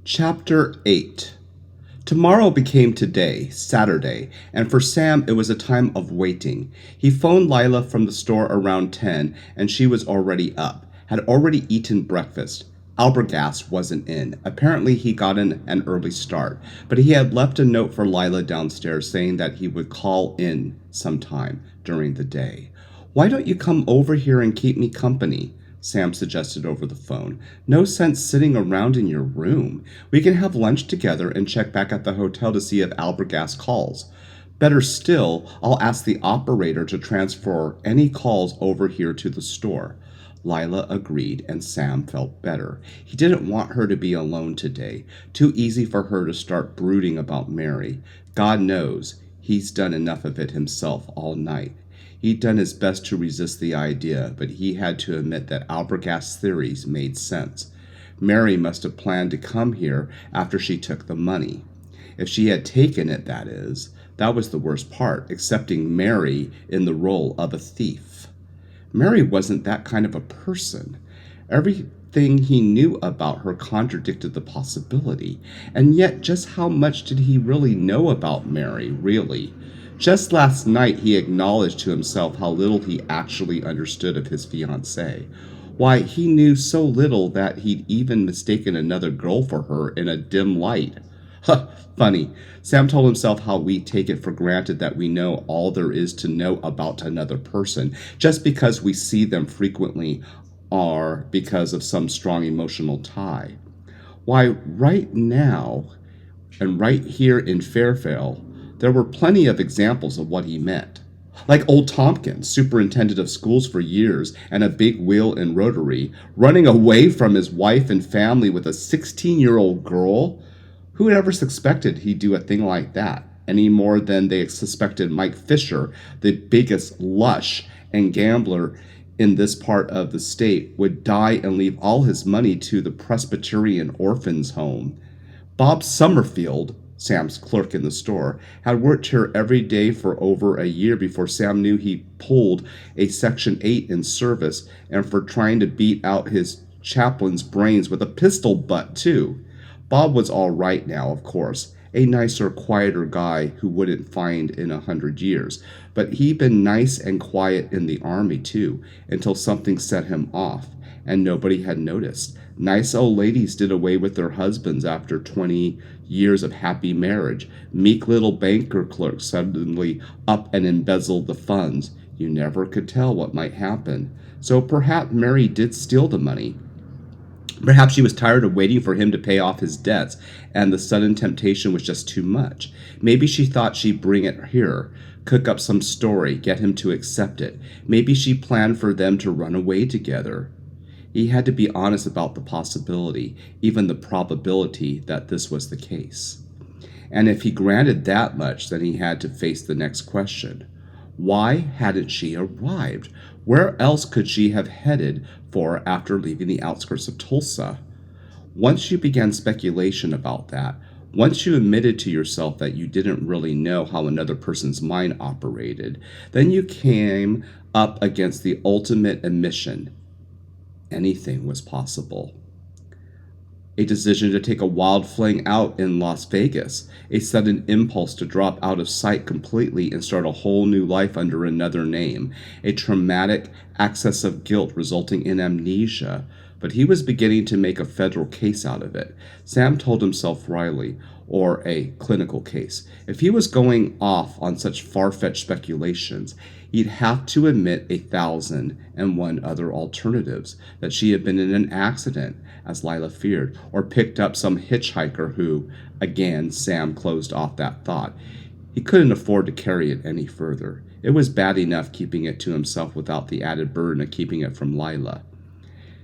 Chapter 8. Tomorrow became today, Saturday, and for Sam it was a time of waiting. He phoned Lila from the store around 10, and she was already up, had already eaten breakfast. Albergas wasn't in. Apparently he got in an early start, but he had left a note for Lila downstairs saying that he would call in sometime during the day. "Why don't you come over here and keep me company?" Sam suggested over the phone. "No sense sitting around in your room. We can have lunch together and check back at the hotel to see if Albergas calls. Better still, I'll ask the operator to transfer any calls over here to the store." Lila agreed, and Sam felt better. He didn't want her to be alone today. Too easy for her to start brooding about Mary. God knows, he's done enough of it himself all night. He'd done his best to resist the idea, but he had to admit that Albergas' theories made sense. Mary must have planned to come here after she took the money. If she had taken it, that is. That was the worst part, accepting Mary in the role of a thief. Mary wasn't that kind of a person. Everything he knew about her contradicted the possibility. And yet, just how much did he really know about Mary, really? Just last night he acknowledged to himself how little he actually understood of his fiancée. Why, he knew so little that he'd even mistaken another girl for her in a dim light. Huh, funny. Sam told himself how we take it for granted that we know all there is to know about another person, just because we see them frequently or because of some strong emotional tie. Why, right now, and right here in Fairfield, there were plenty of examples of what he meant. Like old Tompkins, superintendent of schools for years and a big wheel in Rotary, running away from his wife and family with a 16-year-old girl. Who had ever suspected he'd do a thing like that, any more than they suspected Mike Fisher, the biggest lush and gambler in this part of the state, would die and leave all his money to the Presbyterian Orphans Home. Bob Summerfield, Sam's clerk in the store, had worked here every day for over a year before Sam knew he pulled a Section 8 in service, and for trying to beat out his chaplain's brains with a pistol butt, too. Bob was all right now, of course, a nicer, quieter guy who wouldn't find in 100 years, but he'd been nice and quiet in the army, too, until something set him off, and nobody had noticed. Nice old ladies did away with their husbands after 20 years of happy marriage. Meek little banker clerks suddenly up and embezzled the funds. You never could tell what might happen. So perhaps Mary did steal the money. Perhaps she was tired of waiting for him to pay off his debts, and the sudden temptation was just too much. Maybe she thought she'd bring it here, cook up some story, get him to accept it. Maybe she planned for them to run away together. He had to be honest about the possibility, even the probability, that this was the case. And if he granted that much, then he had to face the next question. Why hadn't she arrived? Where else could she have headed for after leaving the outskirts of Tulsa? Once you began speculation about that, once you admitted to yourself that you didn't really know how another person's mind operated, then you came up against the ultimate admission. Anything was possible. A decision to take a wild fling out in Las Vegas, a sudden impulse to drop out of sight completely and start a whole new life under another name, a traumatic access of guilt resulting in amnesia. But he was beginning to make a federal case out of it. Sam told himself wryly, or a clinical case. If he was going off on such far-fetched speculations, he'd have to admit 1,001 other alternatives, that she had been in an accident, as Lila feared, or picked up some hitchhiker who, again, Sam closed off that thought. He couldn't afford to carry it any further. It was bad enough keeping it to himself without the added burden of keeping it from Lila.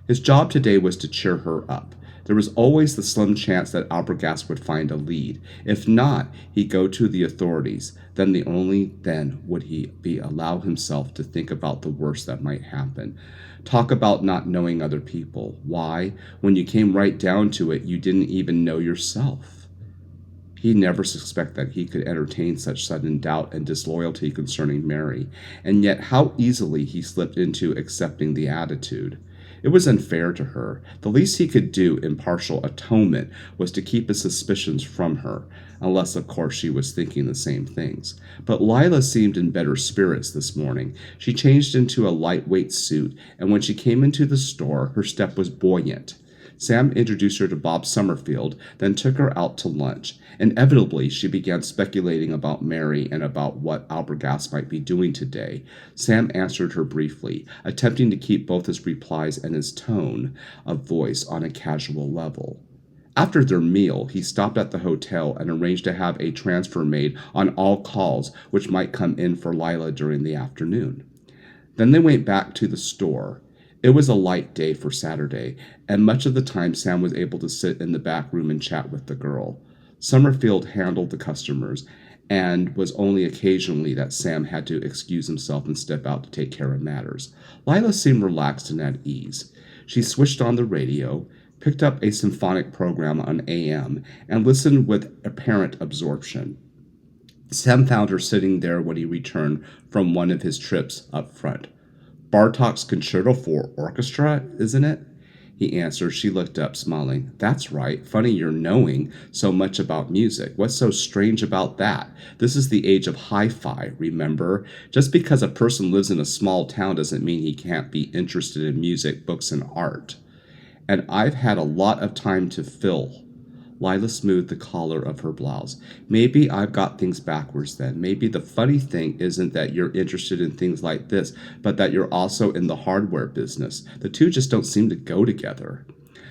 His job today was to cheer her up. There was always the slim chance that Albergas would find a lead. If not, he'd go to the authorities. Only then would he allow himself to think about the worst that might happen. Talk about not knowing other people. Why, when you came right down to it, you didn't even know yourself. He'd never suspect that he could entertain such sudden doubt and disloyalty concerning Mary, and yet how easily he slipped into accepting the attitude. It was unfair to her. The least he could do in partial atonement was to keep his suspicions from her, unless, of course, she was thinking the same things. But Lila seemed in better spirits this morning. She changed into a lightweight suit, and when she came into the store, her step was buoyant. Sam introduced her to Bob Summerfield, then took her out to lunch. Inevitably, she began speculating about Mary and about what Albergast might be doing today. Sam answered her briefly, attempting to keep both his replies and his tone of voice on a casual level. After their meal, he stopped at the hotel and arranged to have a transfer made on all calls which might come in for Lila during the afternoon. Then they went back to the store. It was a light day for Saturday, and much of the time Sam was able to sit in the back room and chat with the girl. Summerfield handled the customers, and was only occasionally that Sam had to excuse himself and step out to take care of matters. Lila seemed relaxed and at ease. She switched on the radio, picked up a symphonic program on AM, and listened with apparent absorption. Sam found her sitting there when he returned from one of his trips up front. Bartok's Concerto for Orchestra, isn't it? He answered. She looked up, smiling. That's right. Funny you're knowing so much about music. What's so strange about that? This is the age of hi-fi, remember? Just because a person lives in a small town doesn't mean he can't be interested in music, books, and art. And I've had a lot of time to fill. Lila smoothed the collar of her blouse. Maybe I've got things backwards then. Maybe the funny thing isn't that you're interested in things like this, but that you're also in the hardware business. The two just don't seem to go together.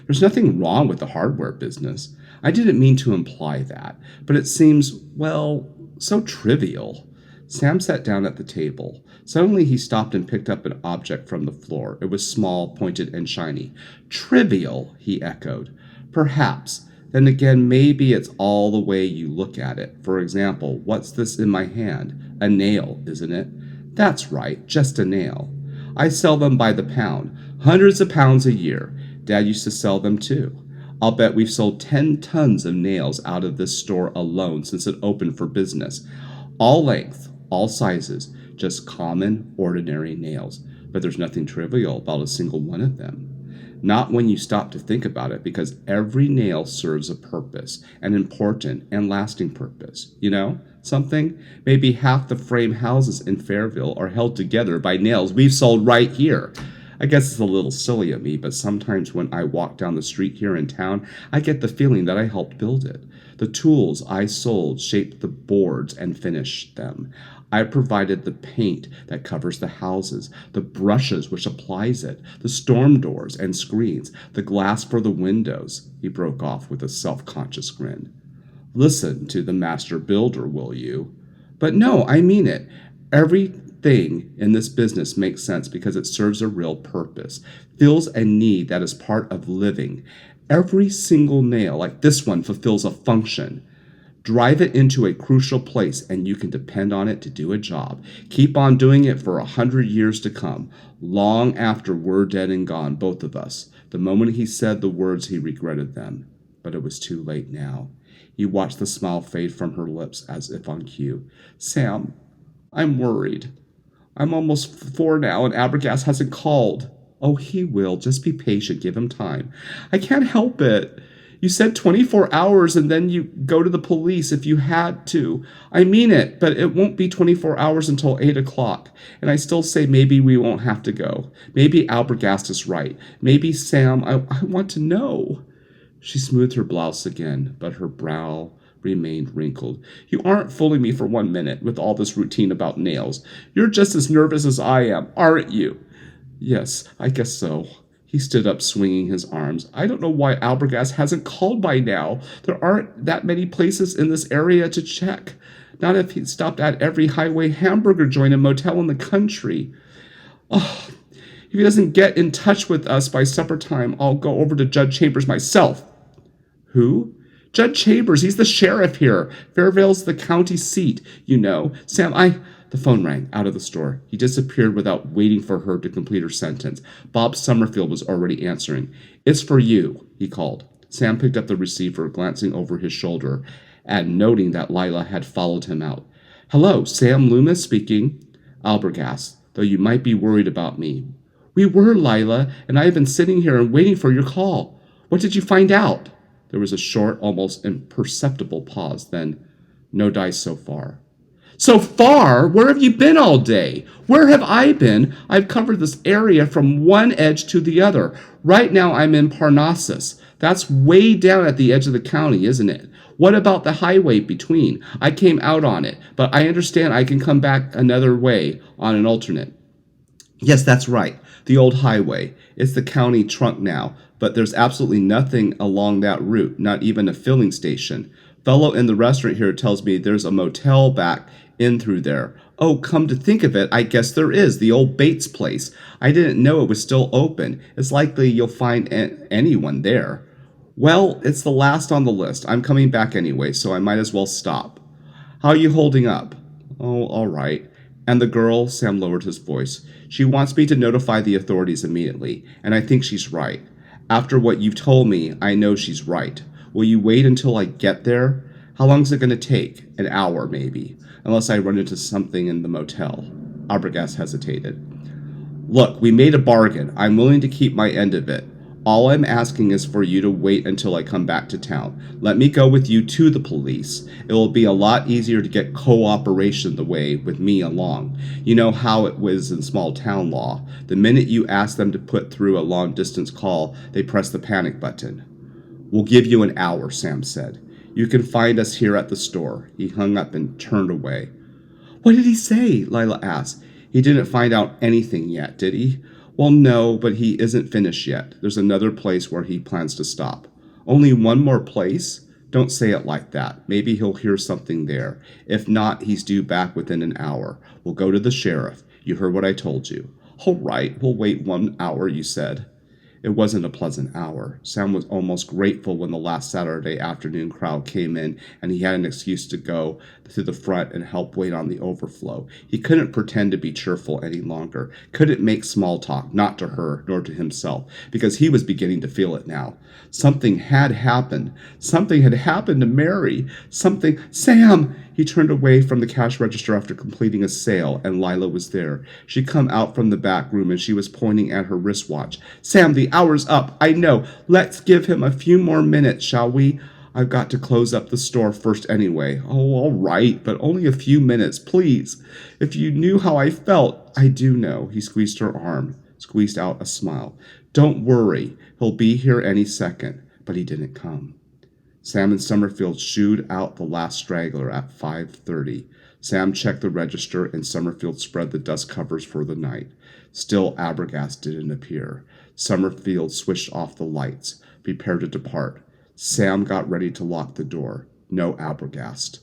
There's nothing wrong with the hardware business. I didn't mean to imply that, but it seems, well, so trivial. Sam sat down at the table. Suddenly he stopped and picked up an object from the floor. It was small, pointed, and shiny. Trivial, he echoed. Perhaps. Then again, maybe it's all the way you look at it. For example, what's this in my hand? A nail, isn't it? That's right, just a nail. I sell them by the pound, hundreds of pounds a year. Dad used to sell them too. I'll bet we've sold 10 tons of nails out of this store alone since it opened for business. All length, all sizes, just common, ordinary nails. But there's nothing trivial about a single one of them. Not when you stop to think about it, because every nail serves a purpose, an important and lasting purpose. You know, something? Maybe half the frame houses in Fairville are held together by nails we've sold right here. I guess it's a little silly of me, but sometimes when I walk down the street here in town, I get the feeling that I helped build it. The tools I sold shaped the boards and finished them. I provided the paint that covers the houses, the brushes which applies it, the storm doors and screens, the glass for the windows. He broke off with a self-conscious grin. Listen to the master builder, will you? But no, I mean it. Everything in this business makes sense because it serves a real purpose, fills a need that is part of living. Every single nail, like this one, fulfills a function. Drive it into a crucial place and you can depend on it to do a job. Keep on doing it for 100 years to come, long after we're dead and gone, both of us. The moment he said the words, he regretted them. But it was too late now. He watched the smile fade from her lips as if on cue. Sam, I'm worried. I'm almost 4 now and Abergast hasn't called. Oh, he will. Just be patient. Give him time. I can't help it. You said 24 hours and then you go to the police if you had to. I mean it, but it won't be 24 hours until 8 o'clock. And I still say maybe we won't have to go. Maybe Albergast is right. Maybe Sam, I want to know. She smoothed her blouse again, but her brow remained wrinkled. You aren't fooling me for 1 minute with all this routine about nails. You're just as nervous as I am, aren't you? Yes, I guess so. He stood up, swinging his arms. I don't know why Albergast hasn't called by now. There aren't that many places in this area to check. Not if he stopped at every highway hamburger joint and motel in the country. Oh, if he doesn't get in touch with us by supper time, I'll go over to Judge Chambers myself. Who? Judge Chambers. He's the sheriff here. Fairville's the county seat, you know. Sam, The phone rang out of the store. He disappeared without waiting for her to complete her sentence. Bob Summerfield was already answering. It's for you, he called. Sam picked up the receiver, glancing over his shoulder, and noting that Lila had followed him out. Hello, Sam Loomis speaking. Albergast, though you might be worried about me. We were, Lila, and I have been sitting here and waiting for your call. What did you find out? There was a short, almost imperceptible pause, then, no dice so far. So far? Where have you been all day? Where have I been? I've covered this area from one edge to the other. Right now I'm in Parnassus. That's way down at the edge of the county, isn't it? What about the highway between? I came out on it, but I understand I can come back another way on an alternate. Yes, that's right. The old highway. It's the county trunk now, but there's absolutely nothing along that route, not even a filling station. Fellow in the restaurant here tells me there's a motel back in through there. Oh, come to think of it, I guess there is, the old Bates place. I didn't know it was still open. It's likely you'll find anyone there. Well, it's the last on the list. I'm coming back anyway, so I might as well stop. How are you holding up? Oh, all right. And the girl, Sam lowered his voice. She wants me to notify the authorities immediately, and I think she's right. After what you've told me, I know she's right. Will you wait until I get there? How long is it going to take? An hour, maybe. Unless I run into something in the motel. Arbogast hesitated. Look, we made a bargain. I'm willing to keep my end of it. All I'm asking is for you to wait until I come back to town. Let me go with you to the police. It will be a lot easier to get cooperation the way with me along. You know how it was in small town law. The minute you ask them to put through a long distance call, they press the panic button. We'll give you an hour, Sam said. You can find us here at the store. He hung up and turned away. What did he say? Lila asked. He didn't find out anything yet, did he? Well, no, but he isn't finished yet. There's another place where he plans to stop. Only one more place? Don't say it like that. Maybe he'll hear something there. If not, he's due back within an hour. We'll go to the sheriff. You heard what I told you. All right, we'll wait 1 hour, you said. It wasn't a pleasant hour. Sam was almost grateful when the last Saturday afternoon crowd came in and he had an excuse to go to the front and help wait on the overflow. He couldn't pretend to be cheerful any longer, couldn't make small talk, not to her nor to himself, because he was beginning to feel it now. Something had happened. Something had happened to Mary. Something... Sam! He turned away from the cash register after completing a sale, and Lila was there. She'd come out from the back room, and she was pointing at her wristwatch. Sam, the hour's up. I know. Let's give him a few more minutes, shall we? I've got to close up the store first anyway. Oh, all right, but only a few minutes, please. If you knew how I felt. I do know. He squeezed her arm, squeezed out a smile. Don't worry. He'll be here any second. But he didn't come. Sam and Summerfield shooed out the last straggler at 5:30. Sam checked the register, and Summerfield spread the dust covers for the night. Still, Arbogast didn't appear. Summerfield switched off the lights, prepared to depart. Sam got ready to lock the door. No Arbogast.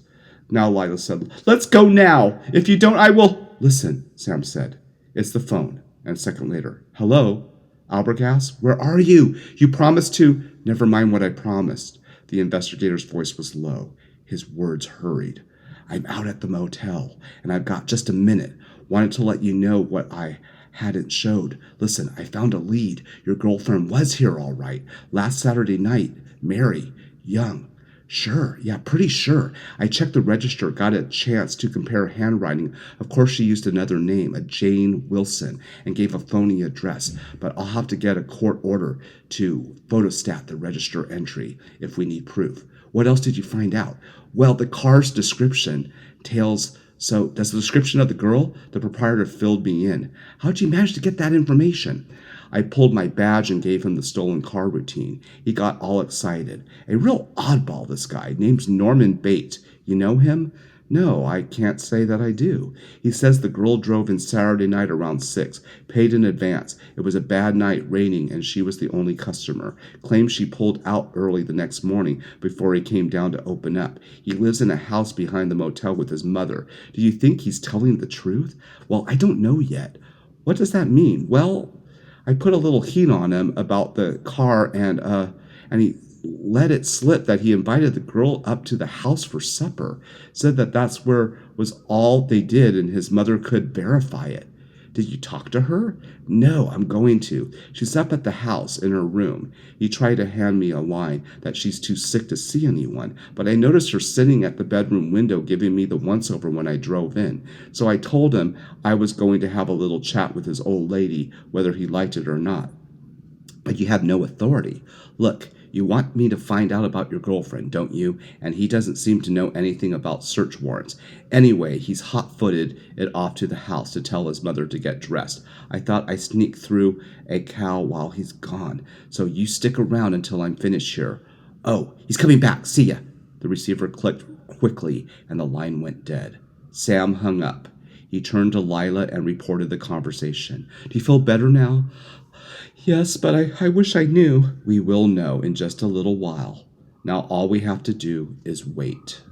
Now Lila said, Let's go now. If you don't, I will... Listen, Sam said. It's the phone. And a second later, Hello? Arbogast? Where are you? You promised to... Never mind what I promised. The investigator's voice was low. His words hurried. I'm out at the motel, and I've got just a minute. Wanted to let you know what I hadn't showed. Listen, I found a lead. Your girlfriend was here all right. Last Saturday night. Mary. Young. Sure. Yeah, pretty sure. I checked the register, got a chance to compare handwriting. Of course, she used another name, a Jane Wilson, and gave a phony address. But I'll have to get a court order to photostat the register entry if we need proof. What else did you find out? Well, the car's description tells... So, does the description of the girl? The proprietor filled me in. How'd you manage to get that information? I pulled my badge and gave him the stolen car routine. He got all excited. A real oddball, this guy. Name's Norman Bates. You know him? No, I can't say that I do. He says the girl drove in Saturday night around 6, paid in advance. It was a bad night, raining, and she was the only customer. Claims she pulled out early the next morning before he came down to open up. He lives in a house behind the motel with his mother. Do you think he's telling the truth? Well, I don't know yet. What does that mean? Well, I put a little heat on him about the car, and he let it slip that he invited the girl up to the house for supper. Said that that's where was all they did, and his mother could verify it. Did you talk to her? No, I'm going to. She's up at the house in her room. He tried to hand me a line that she's too sick to see anyone, but I noticed her sitting at the bedroom window giving me the once-over when I drove in. So I told him I was going to have a little chat with his old lady, whether he liked it or not. But you have no authority. Look, you want me to find out about your girlfriend, don't you? And he doesn't seem to know anything about search warrants. Anyway, he's hot-footed it off to the house to tell his mother to get dressed. I thought I'd sneak through a cow while he's gone. So you stick around until I'm finished here. Oh, he's coming back. See ya. The receiver clicked quickly and the line went dead. Sam hung up. He turned to Lila and reported the conversation. Do you feel better now? Yes, but I wish I knew. We will know in just a little while. Now all we have to do is wait.